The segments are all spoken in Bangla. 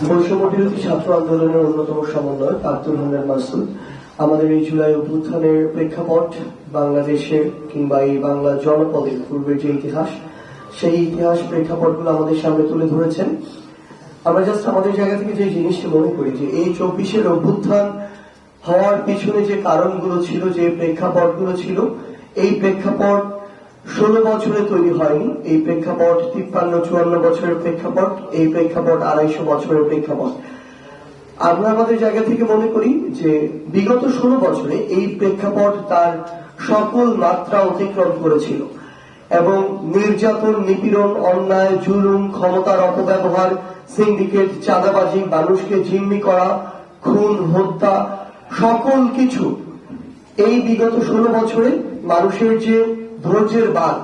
বৈষম্যবিরোধী ছাত্র আন্দোলনের অন্যতম সমন্বয়ক আব্দুল হান্নান মাসুদ আমাদের এই জুলাই অভ্যুত্থানের প্রেক্ষাপট, বাংলাদেশের কিংবা এই বাংলা জনপদের পূর্বের যে ইতিহাস, সেই ইতিহাস প্রেক্ষাপটগুলো আমাদের সামনে তুলে ধরেছেন। আমরা জাস্ট আমাদের জায়গা থেকে যে জিনিসটা মনে করি যে এই 24-এর অভ্যুত্থান হওয়ার পিছনে যে কারণগুলো ছিল, যে প্রেক্ষাপটগুলো ছিল, এই প্রেক্ষাপট 16 বছরে তৈরি হয়নি। এই প্রেক্ষাপট 53-54 বছরের প্রেক্ষাপট, এই প্রেক্ষাপট 250 বছরের প্রেক্ষাপট। আমরা আমাদের জায়গা থেকে মনে করি যে বিগত 16 বছরে এই প্রেক্ষাপট তার সকল মাত্রা অতিক্রম করেছিল এবং নির্যাতন, নিপীড়ন, অন্যায়, জুলুম, ক্ষমতার অপব্যবহার, সিন্ডিকেট, চাঁদাবাজি, মানুষকে জিম্মি করা, খুন, হত্যা, সকল কিছু এই বিগত 16 বছরে মানুষের যে ধৈর্যের বাঁধ,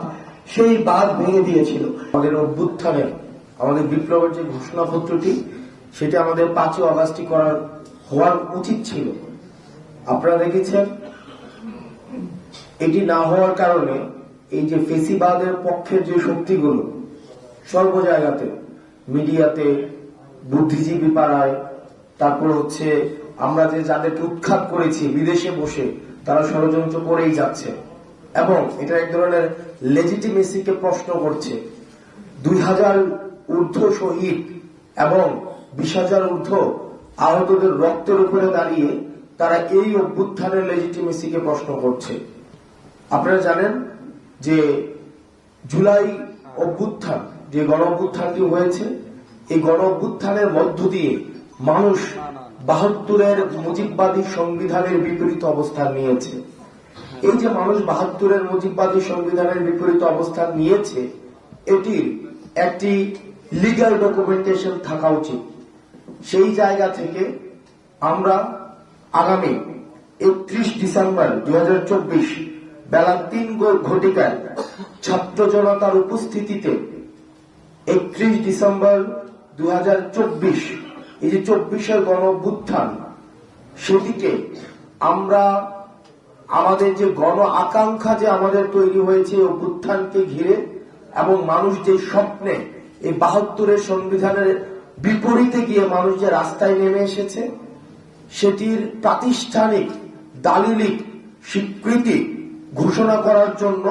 সেই বাঁধ ভেঙে দিয়েছিল। আমাদের অভ্যুত্থানের, আমাদের বিপ্লবের যে ঘোষণাপত্রটি, সেটা আমাদের 5 আগস্টই হওয়ার উচিত ছিল। আপনারা দেখেছেন এটি না হওয়ার কারণে এই যে ফেসিবাদের পক্ষের যে শক্তিগুলো সর্ব জায়গাতে, মিডিয়াতে, বুদ্ধিজীবী পাড়ায়, তারপর হচ্ছে আমরা যে যাদেরকে উৎখাত করেছি বিদেশে বসে, তারা ষড়যন্ত্র করেই যাচ্ছে এবং এটা এক ধরনের লেজিটিমেসিকে প্রশ্ন করছে। 2000 ঊর্ধ্ব শহীদ এবং 20,000 ঊর্ধ্ব আহতদের রক্তের উপরে দাঁড়িয়ে তারা এই অভ্যুত্থানের লেজিটিমেসিকে প্রশ্ন করছে। আপনারা জানেন যে জুলাই অভ্যুত্থান, যে গণ অভ্যুত্থানটি হয়েছে, এই গণ অভ্যুত্থানের মধ্য দিয়ে মানুষ 72-এর মুজিববাদী সংবিধানের বিপরীত অবস্থান নিয়েছে। এই যে মানুষ 72-এর মুজিববাদী সংবিধানের বিপরীত অবস্থান নিয়েছে, এটির একটি লিগ্যাল ডকুমেন্টেশন থাকা উচিত। সেই জায়গা থেকে আমরা আগামী 31 ডিসেম্বর 2024 বেলা 3 ঘটিকায় ছাত্র জনতার উপস্থিতিতে 31 ডিসেম্বর 2024 এই যে 24-এর গণ অভ্যুত্থান, সেটিকে আমরা আমাদের যে গণ আকাঙ্ক্ষা যে আমাদের তৈরি হয়েছে অভ্যুত্থানকে ঘিরে, এবং মানুষ যে স্বপ্নে এই 72-এর সংবিধানের বিপরীতে গিয়ে মানুষ যে রাস্তায় নেমে এসেছে, সেটির প্রাতিষ্ঠানিক দালিলিক স্বীকৃতি ঘোষণা করার জন্য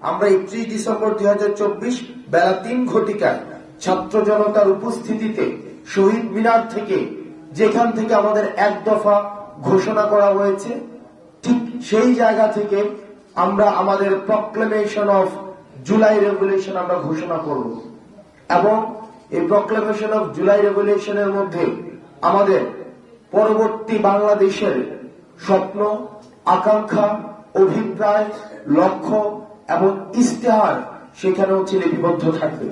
আমরা 31 ডিসেম্বর 2024 বেলা 3 ঘটিকায় ছাত্র জনতার উপস্থিতিতে শহীদ মিনার থেকে, যেখান থেকে আমাদের এক দফা ঘোষণা করা হয়েছে, ঠিক সেই জায়গা থেকে আমরা আমাদের প্রক্লেমেশন অফ জুলাই রেভলিউশন আমরা ঘোষণা করব এবং এই প্রক্লেমেশন অফ জুলাই রেভলিউশনের মধ্যে আমাদের পরবর্তী বাংলাদেশের স্বপ্ন, আকাঙ্ক্ষা, অভিপ্রায়, লক্ষ্য এবং ইশতেহার সেখানেও লিপিবদ্ধ থাকবে।